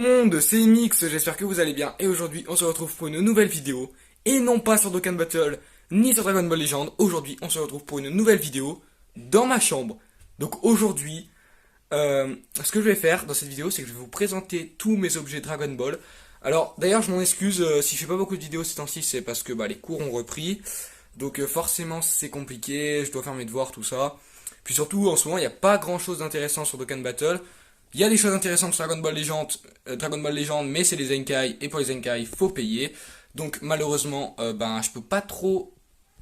Monde, c'est Mix, j'espère que vous allez bien et aujourd'hui on se retrouve pour une nouvelle vidéo et non pas sur Dokkan Battle ni sur Dragon Ball Legend. Aujourd'hui on se retrouve pour une nouvelle vidéo dans ma chambre. Donc aujourd'hui, ce que je vais faire dans cette vidéo c'est que je vais vous présenter tous mes objets Dragon Ball. Alors d'ailleurs je m'en excuse si je fais pas beaucoup de vidéos ces temps-ci, c'est parce que les cours ont repris. Donc forcément c'est compliqué, je dois faire mes devoirs, tout ça. Puis surtout en ce moment il n'y a pas grand chose d'intéressant sur Dokkan Battle. Il y a des choses intéressantes sur Dragon Ball Legend, mais c'est les Zenkai, et pour les Zenkai, il faut payer. Donc malheureusement, je peux pas trop,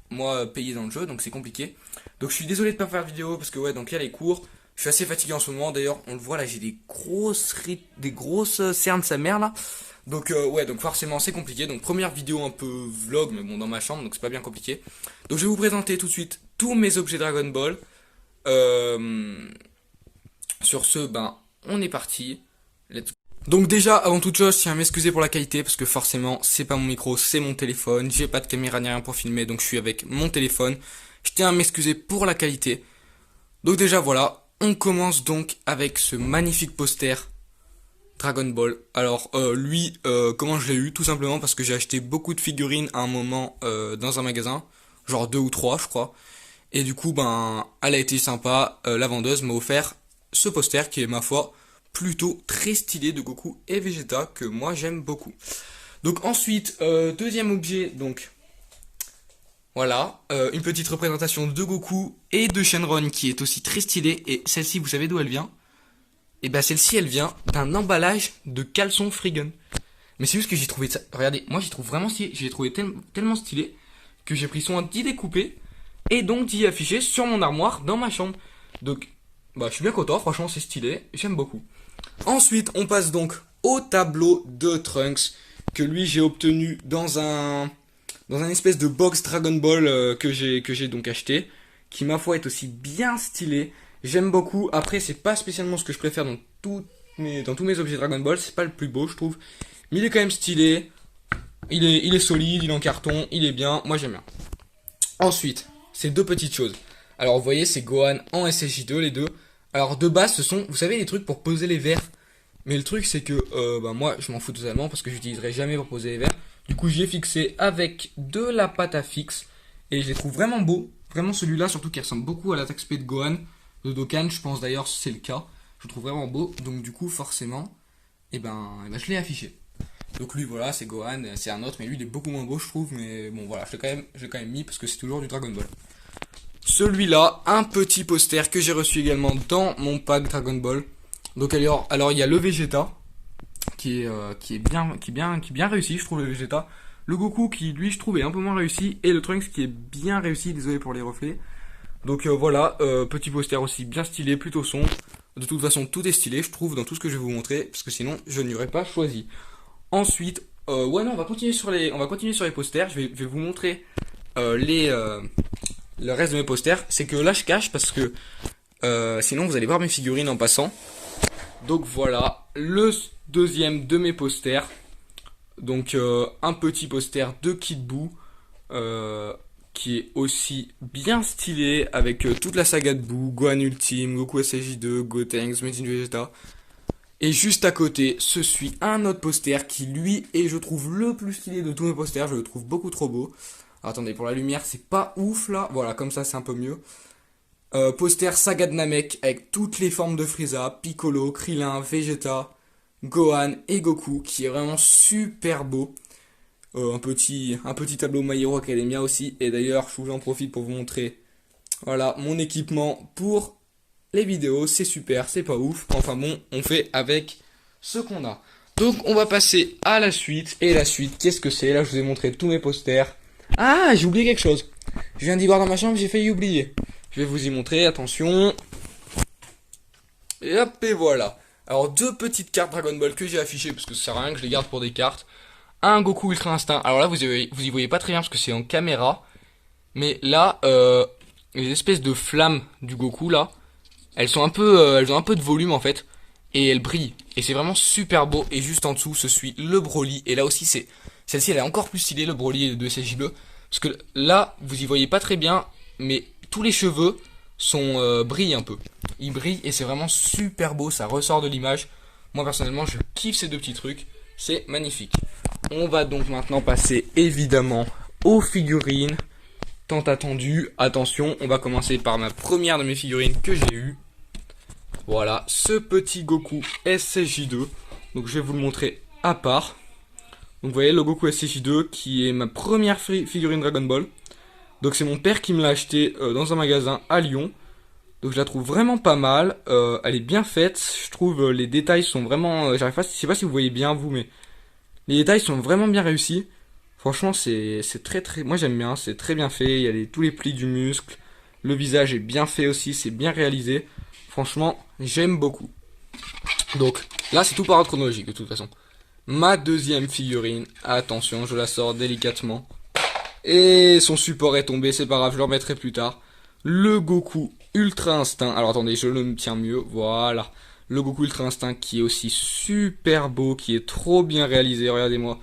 moi, payer dans le jeu, donc c'est compliqué. Donc je suis désolé de pas faire de vidéo, parce que ouais, donc il y a les cours. Je suis assez fatigué en ce moment, d'ailleurs, on le voit là, j'ai des grosses cernes de sa mère là. Donc ouais, donc forcément c'est compliqué. Donc première vidéo un peu vlog, mais bon, dans ma chambre, donc c'est pas bien compliqué. Donc je vais vous présenter tout de suite tous mes objets Dragon Ball. Sur ce, on est parti. Let's go. Donc déjà, avant toute chose, je tiens à m'excuser pour la qualité parce que forcément, c'est pas mon micro, c'est mon téléphone. J'ai pas de caméra ni rien pour filmer, donc je suis avec mon téléphone. Je tiens à m'excuser pour la qualité. Donc déjà, voilà, on commence donc avec ce magnifique poster Dragon Ball. Alors comment je l'ai eu? Tout simplement parce que j'ai acheté beaucoup de figurines à un moment dans un magasin, genre 2 ou 3 je crois. Et du coup, elle a été sympa. La vendeuse m'a offert ce poster qui est, ma foi, plutôt très stylé de Goku et Vegeta, que moi j'aime beaucoup. Donc ensuite, deuxième objet, donc voilà, une petite représentation de Goku et de Shenron qui est aussi très stylée. Et celle-ci, vous savez d'où elle vient? Et celle-ci, elle vient d'un emballage de caleçon Freegun. Mais c'est juste que j'ai trouvé ça, regardez, moi j'y trouve vraiment stylé, j'ai trouvé tellement stylé que j'ai pris soin d'y découper et donc d'y afficher sur mon armoire dans ma chambre. Donc je suis bien content, franchement c'est stylé, j'aime beaucoup. Ensuite on passe donc au tableau de Trunks que lui j'ai obtenu dans un espèce de box Dragon Ball que j'ai donc acheté, qui ma foi est aussi bien stylé. J'aime beaucoup. Après c'est pas spécialement ce que je préfère dans tous mes objets Dragon Ball, c'est pas le plus beau je trouve, mais il est quand même stylé. Il est solide, il est en carton, il est bien, moi j'aime bien. Ensuite, c'est deux petites choses. Alors vous voyez, c'est Gohan en SSJ2 les deux. Alors de base, ce sont, vous savez, les trucs pour poser les verres. Mais le truc c'est que moi je m'en fous totalement parce que j'utiliserai jamais pour poser les verres. Du coup j'y ai fixé avec de la pâte à fixe et je les trouve vraiment beaux. Vraiment celui-là surtout qui ressemble beaucoup à l'attaque spé de Gohan, de Dokkan, je pense d'ailleurs c'est le cas. Je le trouve vraiment beau, donc du coup forcément, je l'ai affiché. Donc lui voilà, c'est Gohan, c'est un autre, mais lui il est beaucoup moins beau je trouve, mais bon voilà, je l'ai quand même mis parce que c'est toujours du Dragon Ball. Celui-là, un petit poster que j'ai reçu également dans mon pack Dragon Ball. Donc alors il y a le Vegeta qui est bien réussi, je trouve, le Vegeta. Le Goku qui lui je trouve est un peu moins réussi et le Trunks qui est bien réussi, désolé pour les reflets. Donc voilà, petit poster aussi bien stylé, plutôt sombre. De toute façon tout est stylé je trouve dans tout ce que je vais vous montrer parce que sinon je n'y aurais pas choisi. Ensuite, ouais non, on va continuer sur les posters. Je vais vous montrer le reste de mes posters. C'est que là je cache parce que sinon vous allez voir mes figurines en passant. Donc voilà, le deuxième de mes posters. Donc un petit poster de Kid Buu qui est aussi bien stylé avec toute la saga de Buu, Gohan Ultime, Goku SSJ2, Gotenks, Made in Vegeta. Et juste à côté, se suit un autre poster qui lui est, je trouve, le plus stylé de tous mes posters. Je le trouve beaucoup trop beau. Alors, attendez, pour la lumière, c'est pas ouf là. Voilà, comme ça, c'est un peu mieux. Poster Saga de Namek avec toutes les formes de Frieza, Piccolo, Krillin, Vegeta, Gohan et Goku, qui est vraiment super beau. Un petit tableau My Hero Academia aussi. Et d'ailleurs, je vous en profite pour vous montrer, voilà, mon équipement pour les vidéos, c'est super, c'est pas ouf. Enfin bon, on fait avec ce qu'on a. Donc on va passer à la suite. Et la suite, qu'est-ce que c'est? Là, je vous ai montré tous mes posters. Ah, j'ai oublié quelque chose. Je viens d'y voir dans ma chambre, j'ai failli oublier. Je vais vous y montrer, attention. Et hop, et voilà. Alors, deux petites cartes Dragon Ball que j'ai affichées, parce que ça sert à rien que je les garde pour des cartes. Un Goku Ultra Instinct. Alors là, vous y voyez pas très bien, parce que c'est en caméra. Mais là, les espèces de flammes du Goku, là, elles ont un peu de volume en fait et elles brillent et c'est vraiment super beau. Et juste en dessous se suit le Broly et là aussi celle-ci elle est encore plus stylée, le Broly de SSJ2, parce que là vous y voyez pas très bien mais tous les cheveux sont brillent un peu, ils brillent et c'est vraiment super beau, ça ressort de l'image. Moi personnellement je kiffe ces deux petits trucs, c'est magnifique. On va donc maintenant passer évidemment aux figurines tant attendues. Attention, on va commencer par ma première de mes figurines que j'ai eue. Voilà, ce petit Goku SCJ2. Donc je vais vous le montrer à part. Donc vous voyez le Goku SCJ2 qui est ma première figurine Dragon Ball. Donc c'est mon père qui me l'a acheté dans un magasin à Lyon. Donc je la trouve vraiment pas mal. Elle est bien faite. Je trouve les détails sont vraiment... je sais pas si vous voyez bien vous, mais les détails sont vraiment bien réussis. Franchement c'est très... Moi j'aime bien, c'est très bien fait. Il y a tous les plis du muscle. Le visage est bien fait aussi, c'est bien réalisé. Franchement, j'aime beaucoup. Donc là c'est tout par ordre chronologique de toute façon. Ma deuxième figurine, attention, je la sors délicatement. Et son support est tombé, c'est pas grave, je le remettrai plus tard. Le Goku Ultra Instinct. Alors attendez, je le tiens mieux, voilà. Le Goku Ultra Instinct qui est aussi super beau, qui est trop bien réalisé, regardez-moi.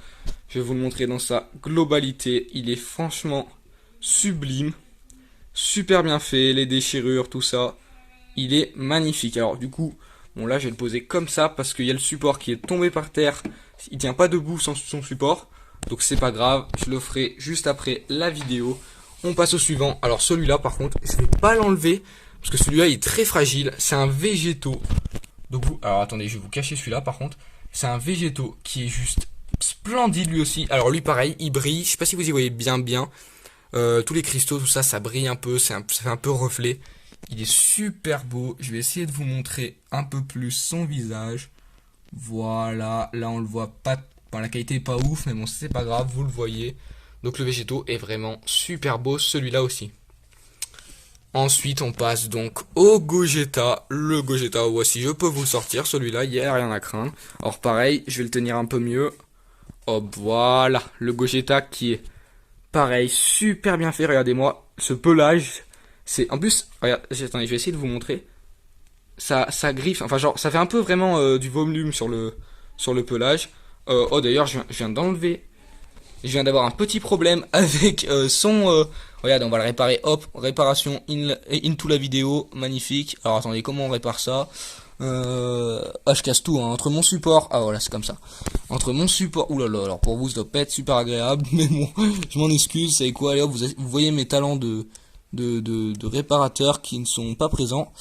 Je vais vous le montrer dans sa globalité. Il est franchement sublime. Super bien fait, les déchirures, tout ça. Il est magnifique. Alors du coup, bon là je vais le poser comme ça parce qu'il y a le support qui est tombé par terre. Il tient pas debout sans son support. Donc c'est pas grave, je le ferai juste après la vidéo. On passe au suivant. Alors celui-là par contre, je vais pas l'enlever parce que celui-là il est très fragile. C'est un végétaux. Donc alors attendez, je vais vous cacher celui-là par contre. C'est un végétaux qui est juste splendide lui aussi. Alors lui pareil, il brille. Je sais pas si vous y voyez bien. Tous les cristaux, tout ça, ça brille un peu. Ça fait un peu reflet. Il est super beau. Je vais essayer de vous montrer un peu plus son visage. Voilà, là on le voit pas. Bon, la qualité est pas ouf, mais bon, c'est pas grave, vous le voyez. Donc le végétaux est vraiment super beau, celui-là aussi. Ensuite, on passe donc au Gogeta. Le Gogeta, voici, je peux vous le sortir, celui-là, il n'y a rien à craindre. Alors pareil, je vais le tenir un peu mieux. Hop, voilà, le Gogeta qui est pareil, super bien fait, regardez-moi. Ce pelage, c'est... En plus, regarde, attendez, je vais essayer de vous montrer. Ça griffe, enfin genre, ça fait un peu vraiment du volume sur le pelage. Oh d'ailleurs, je viens d'enlever. Je viens d'avoir un petit problème avec son... Regarde, on va le réparer. Hop, réparation into la vidéo. Magnifique. Alors attendez, comment on répare ça? Je casse tout. Hein. Entre mon support... Ah voilà, c'est comme ça. Entre mon support... Ouh là là, alors pour vous, ça doit pas être super agréable. Mais bon, je m'en excuse. C'est quoi? Allez hop, vous voyez mes talents de réparateur qui ne sont pas présents.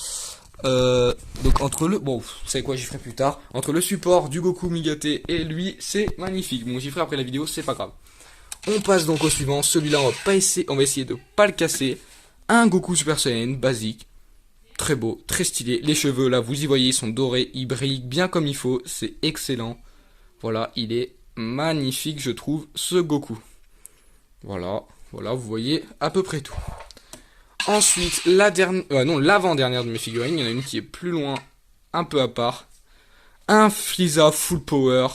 Donc entre le... Bon, vous savez quoi, j'y ferai plus tard. Entre le support du Goku Migate et lui, c'est magnifique. Bon, j'y ferai après la vidéo, c'est pas grave. On passe donc au suivant. Celui-là, on va essayer de pas le casser. Un Goku Super Saiyan basique. Très beau, très stylé. Les cheveux, là, vous y voyez, ils sont dorés. Ils brillent bien comme il faut. C'est excellent. Voilà, il est magnifique, je trouve, ce Goku. Voilà, vous voyez à peu près tout. Ensuite, l'avant-dernière de mes figurines, il y en a une qui est plus loin, un peu à part. Un Frieza Full Power,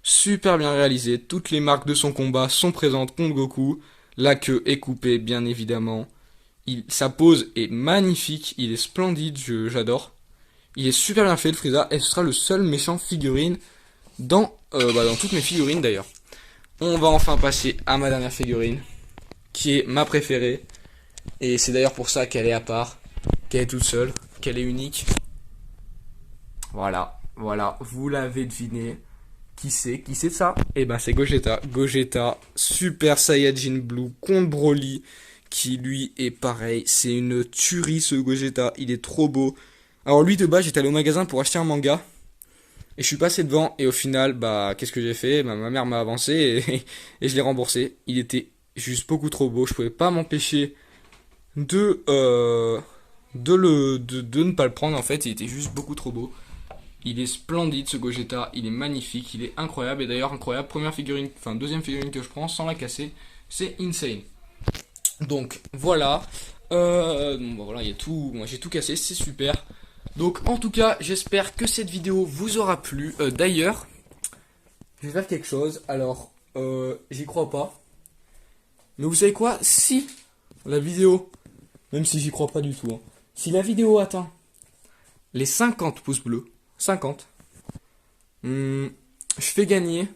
super bien réalisé, toutes les marques de son combat sont présentes contre Goku. La queue est coupée, bien évidemment. Sa pose est magnifique, il est splendide, j'adore. Il est super bien fait le Frieza, et ce sera le seul méchant figurine dans toutes mes figurines d'ailleurs. On va enfin passer à ma dernière figurine, qui est ma préférée. Et c'est d'ailleurs pour ça qu'elle est à part, qu'elle est toute seule, qu'elle est unique. Voilà, vous l'avez deviné. Qui c'est ça? Eh ben c'est Gogeta. Gogeta, Super Saiyajin Blue contre Broly, qui lui est pareil. C'est une tuerie ce Gogeta, il est trop beau. Alors lui de base j'étais allé au magasin pour acheter un manga. Et je suis passé devant et au final, qu'est-ce que j'ai fait? Ma mère m'a avancé et je l'ai remboursé. Il était juste beaucoup trop beau, je pouvais pas m'empêcher de ne pas le prendre en fait, il était juste beaucoup trop beau. Il est splendide ce Gogeta, il est magnifique, il est incroyable. Et d'ailleurs incroyable, deuxième figurine que je prends sans la casser, c'est insane. Donc voilà, voilà, il y a tout, moi j'ai tout cassé, c'est super. Donc en tout cas, j'espère que cette vidéo vous aura plu. D'ailleurs, je vais faire quelque chose. Alors, j'y crois pas. Mais vous savez quoi? Si la vidéo, même si j'y crois pas du tout, hein, si la vidéo atteint les 50 pouces bleus, 50, je fais gagner...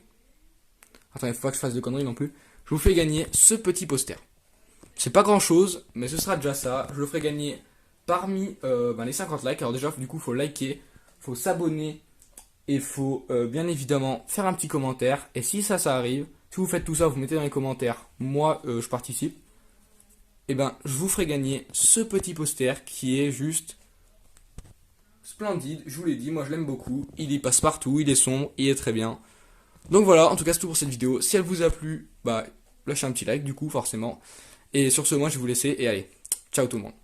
Attends, il faut pas que je fasse de conneries non plus. Je vous fais gagner ce petit poster. C'est pas grand chose, mais ce sera déjà ça. Je le ferai gagner parmi les 50 likes. Alors déjà, du coup, faut liker, faut s'abonner Et il faut bien évidemment faire un petit commentaire. Et si ça arrive, si vous faites tout ça, vous mettez dans les commentaires, moi je participe. Et ben je vous ferai gagner ce petit poster qui est juste splendide. Je vous l'ai dit, moi je l'aime beaucoup. Il y passe partout, il est sombre, il est très bien. Donc voilà, en tout cas c'est tout pour cette vidéo. Si elle vous a plu, bah lâchez un petit like du coup forcément. Et sur ce, moi je vais vous laisser et allez, ciao tout le monde.